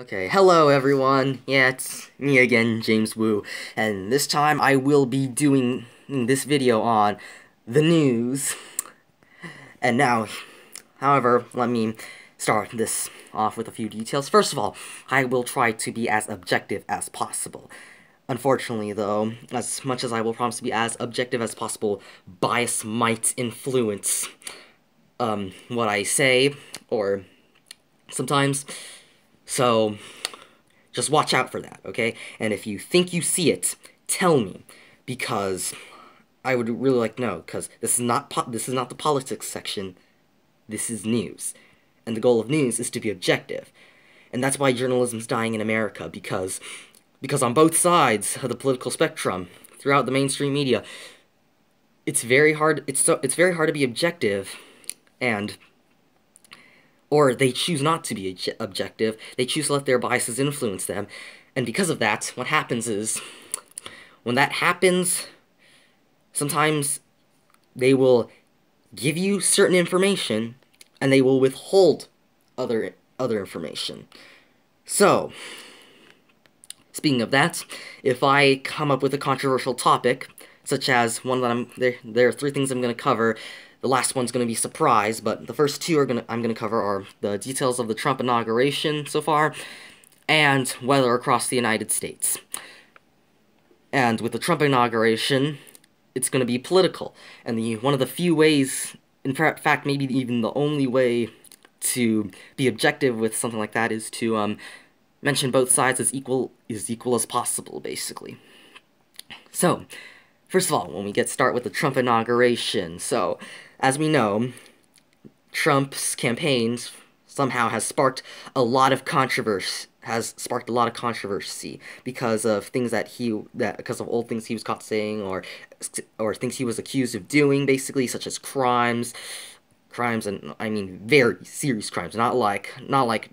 Okay, hello everyone. Yeah, it's me again, James Wu, and this time I will be doing this video on the news. And now, however, let me start this off with a few details. First of all, I will try to be as objective as possible. Unfortunately, though, as much as I will promise to be as objective as possible, bias might influence what I say, or sometimes. So, just watch out for that, okay? And if you think you see it, tell me, because I would really like to know, because this is not the politics section. This is news. And the goal of news is to be objective. And that's why journalism's dying in America, because on both sides of the political spectrum, throughout the mainstream media, it's very hard it's very hard to be objective, and or they choose not to be objective. They choose to let their biases influence them. And because of that, what happens is, when that happens, sometimes they will give you certain information, and they will withhold other information. So, speaking of that, if I come up with a controversial topic, such as one that there are three things I'm going to cover. The last one's going to be surprise, but the first two I'm going to cover are the details of the Trump inauguration so far, and weather across the United States. And with the Trump inauguration, it's going to be political, and one of the few ways, in fact, maybe even the only way to be objective with something like that is to mention both sides as equal as possible, basically. So, first of all, when we start with the Trump inauguration, so, as we know, Trump's campaigns somehow has sparked a lot of controversy, because of things because of old things he was caught saying, or things he was accused of doing, basically, such as crimes, and I mean very serious crimes, not like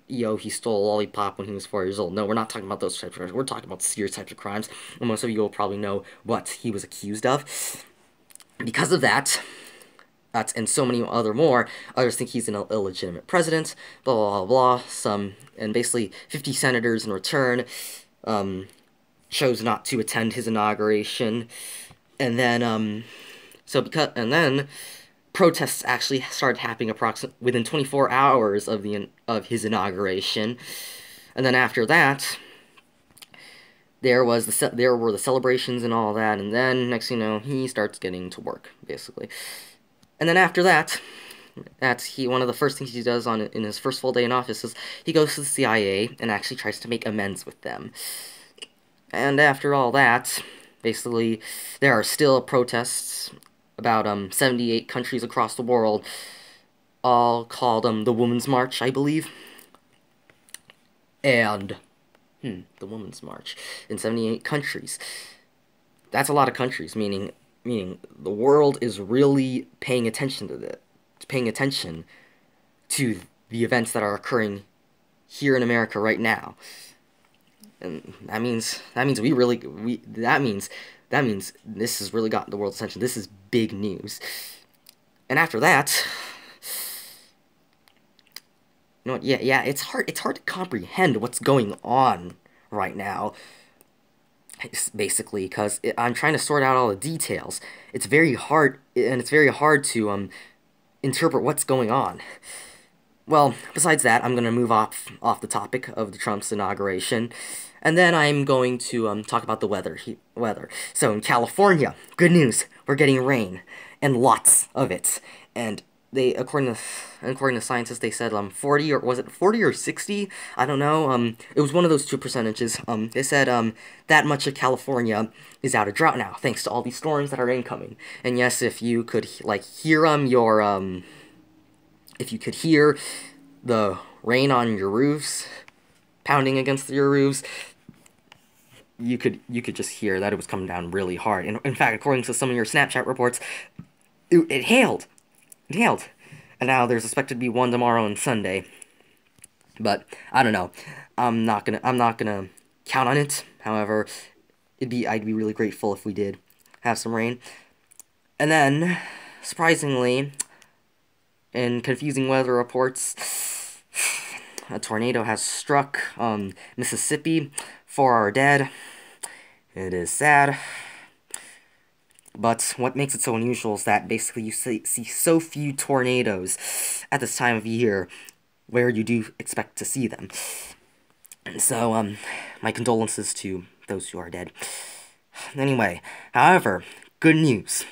he stole a lollipop when he was 4 years old. No, we're not talking about those types of crimes. We're talking about serious types of crimes, and most of you will probably know what he was accused of. Because of that, and so many more, others think he's an illegitimate president, blah, blah, blah, blah. And basically 50 senators in return chose not to attend his inauguration. And then, protests actually started happening within 24 hours of his inauguration. And then after that, there were the celebrations and all that, and then next thing you know, he starts getting to work, basically. And then after that, one of the first things he does in his first full day in office is he goes to the CIA and actually tries to make amends with them. And after all that, basically, there are still protests about 78 countries across the world, all called the Women's March, I believe. And the Women's March in 78 countries. That's a lot of countries, meaning the world is really paying attention to the events that are occurring here in America right now. And that means this has really gotten the world's attention. This is big news. And after that, you know what, yeah, it's hard to comprehend what's going on right now, basically, because I'm trying to sort out all the details. It's very hard, and it's very hard to interpret what's going on. Well, besides that, I'm going to move off the topic of the Trump's inauguration, and then I'm going to talk about the weather. So in California, good news, we're getting rain, and lots of it. And according to scientists, they said 40, or was it 40 or 60? I don't know. It was one of those two percentages. They said that much of California is out of drought now, thanks to all these storms that are incoming. And yes, if you could hear if you could hear the rain on your roofs pounding against your roofs, you could just hear that it was coming down really hard. And in fact, according to some of your Snapchat reports, it hailed. It hailed. And now there's expected to be one tomorrow and Sunday. But I don't know. I'm not gonna count on it. However, I'd be really grateful if we did have some rain. And then, surprisingly, in confusing weather reports, a tornado has struck Mississippi. 4 are dead. It is sad. But what makes it so unusual is that basically you see so few tornadoes at this time of year where you do expect to see them. And so, my condolences to those who are dead. Anyway, however, good news.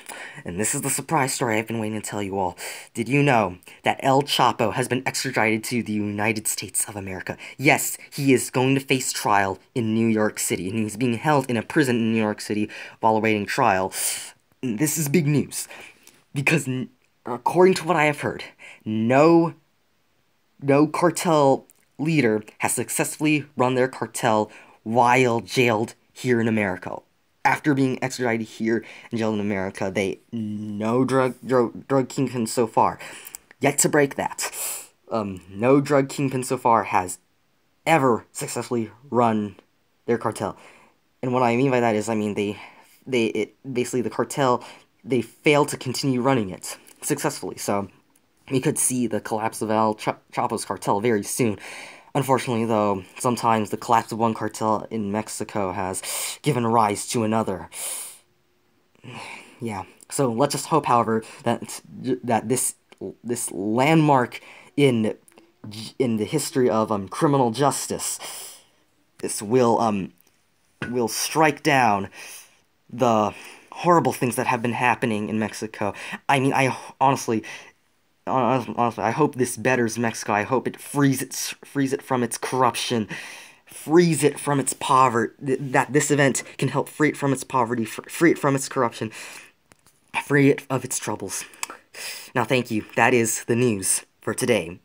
And this is the surprise story I've been waiting to tell you all. Did you know that El Chapo has been extradited to the United States of America? Yes, he is going to face trial in New York City, and he's being held in a prison in New York City while awaiting trial. And this is big news, because according to what I have heard, no cartel leader has successfully run their cartel while jailed here in America. After being extradited here and jailed in America, no drug kingpin so far. Yet to break that. No drug kingpin so far has ever successfully run their cartel. And what I mean by that is, I mean, basically the cartel, they failed to continue running it successfully. So we could see the collapse of El Chapo's cartel very soon. Unfortunately, though, sometimes the collapse of one cartel in Mexico has given rise to another. Yeah. So let's just hope, however, that this landmark in the history of criminal justice, this will strike down the horrible things that have been happening in Mexico. I mean, honestly, I hope this betters Mexico. I hope it frees it from its corruption, frees it from its poverty. That this event can help free it from its poverty, free it from its corruption, free it of its troubles. Now, thank you. That is the news for today.